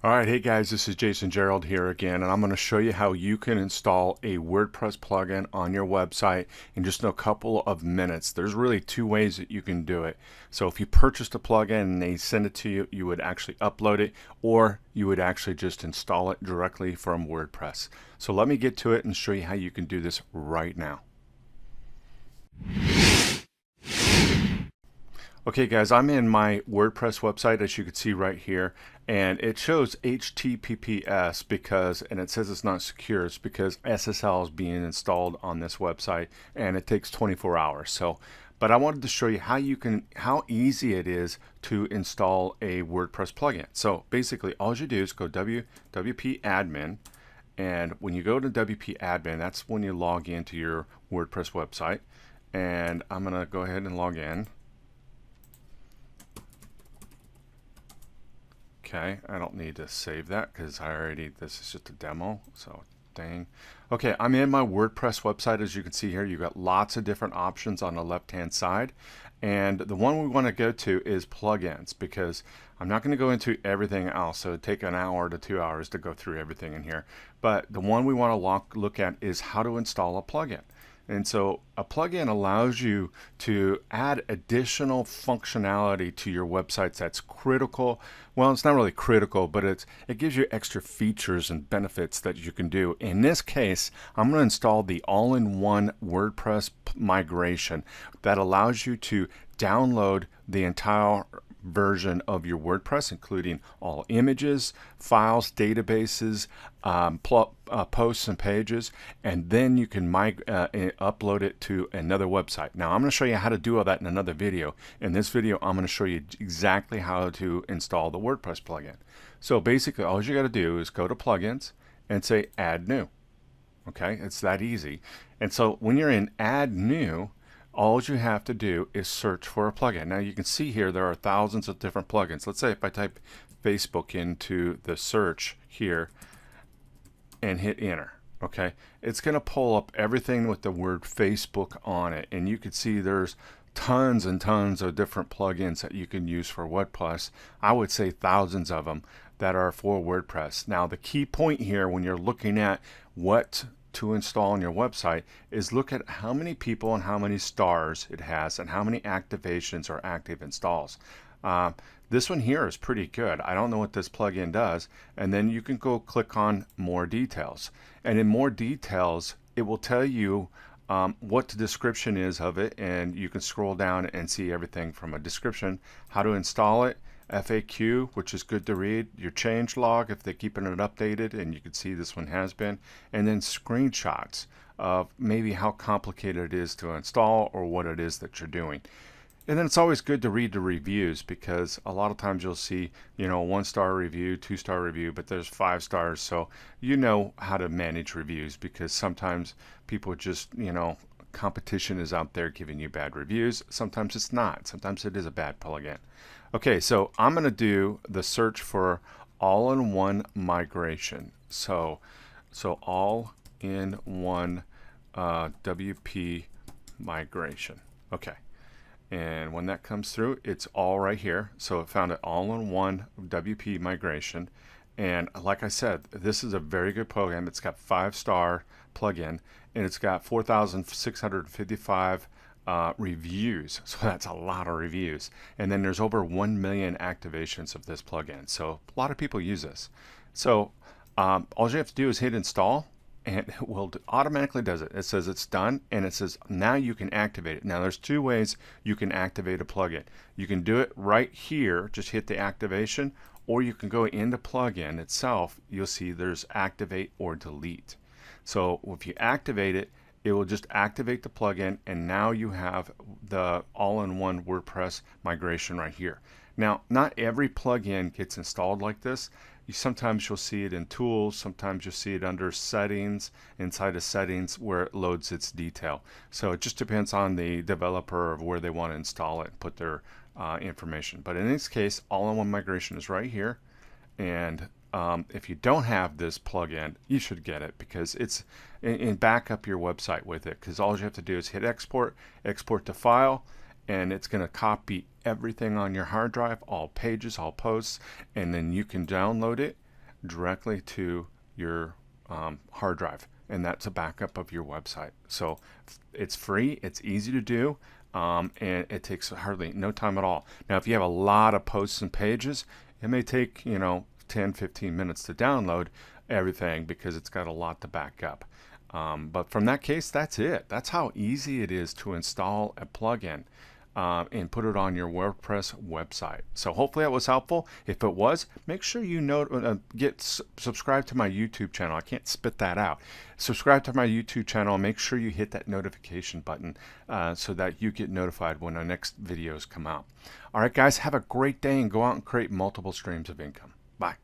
Alright, hey guys, this is Jason Gerald here again, and I'm going to show you how you can install a WordPress plugin on your website in just a couple of minutes. There's really two ways that you can do it. So if you purchased a plugin and they send it to you, you would actually upload it, or you would actually just install it directly from WordPress. So let me get to it and show you how you can do this right now. Okay guys, I'm in my WordPress website, as you can see right here, and it shows HTTPS because, and it says it's not secure, it's because SSL is being installed on this website and it takes 24 hours. So, but I wanted to show you how easy it is to install a WordPress plugin. So basically all you do is go WP admin, and when you go to WP admin, that's when you log into your WordPress website. And I'm gonna go ahead and log in. Okay, I don't need to save that because this is just a demo, so dang. Okay, I'm in my WordPress website. As you can see here, you've got lots of different options on the left-hand side. And the one we want to go to is plugins, because I'm not going to go into everything else, so it'd take an hour to 2 hours to go through everything in here. But the one we want to look at is how to install a plugin. And so a plugin allows you to add additional functionality to your websites that's critical. Well, it's not really critical, but it gives you extra features and benefits that you can do. In this case, I'm going to install the all-in-one WordPress migration that allows you to download the entire version of your WordPress, including all images, files, databases, posts and pages, and then you can upload it to another website. Now I'm going to show you how to do all that in another video. In this video, I'm going to show you exactly how to install the WordPress plugin. So basically all you got to do is go to plugins and say add new. Okay, it's that easy. And so when you're in add new, all you have to do is search for a plugin. Now you can see here there are thousands of different plugins. Let's say if I type Facebook into the search here and hit enter, okay, it's going to pull up everything with the word Facebook on it, and you can see there's tons and tons of different plugins that you can use for WordPress. I would say thousands of them that are for WordPress. Now the key point here when you're looking at what to install on your website is look at how many people and how many stars it has and how many activations or active installs. This one here is pretty good. I don't know what this plugin does, and then you can go click on more details, and in more details it will tell you what the description is of it, and you can scroll down and see everything from a description, how to install it, FAQ, which is good to read, your change log if they're keeping it updated, and you can see this one has been, and then screenshots of maybe how complicated it is to install or what it is that you're doing. And then it's always good to read the reviews, because a lot of times you'll see, you know, 1-star review, 2-star review, but there's 5 stars, so you know how to manage reviews, because sometimes people just, you know, competition is out there giving you bad reviews. Sometimes it's not. Sometimes it is a bad plugin. Okay, so I'm going to do the search for all-in-one migration. So all-in-one WP migration. Okay, and when that comes through, it's all right here. So it found it all-in-one WP migration. And like I said, this is a very good program. It's got 5-star plugin, and it's got 4,655 reviews. So that's a lot of reviews. And then there's over 1 million activations of this plugin. So a lot of people use this. So all you have to do is hit install, and it will automatically does it. It says it's done, and it says now you can activate it. Now there's 2 ways you can activate a plugin. You can do it right here, just hit the activation, or you can go into plugin itself. You'll see there's activate or delete. So if you activate it, it will just activate the plugin, and now you have the all-in-one WordPress migration right here. Now, not every plugin gets installed like this. Sometimes you'll see it in tools, sometimes you'll see it under settings, inside of settings where it loads its detail. So it just depends on the developer of where they want to install it and put their information. But in this case, all-in-one migration is right here, and if you don't have this plugin, you should get it, because it's and back up your website with it, because all you have to do is hit export to file, and it's going to copy everything on your hard drive, all pages, all posts, and then you can download it directly to your hard drive, and that's a backup of your website. So it's free, it's easy to do, and it takes hardly no time at all. Now, if you have a lot of posts and pages, it may take 10-15 minutes to download everything because it's got a lot to back up. But from that case, that's it. That's how easy it is to install a plugin and put it on your WordPress website. So hopefully that was helpful. If it was, make sure you subscribe to my YouTube channel. I can't spit that out. Subscribe to my YouTube channel and make sure you hit that notification button so that you get notified when our next videos come out. All right, guys, have a great day and go out and create multiple streams of income. Bye.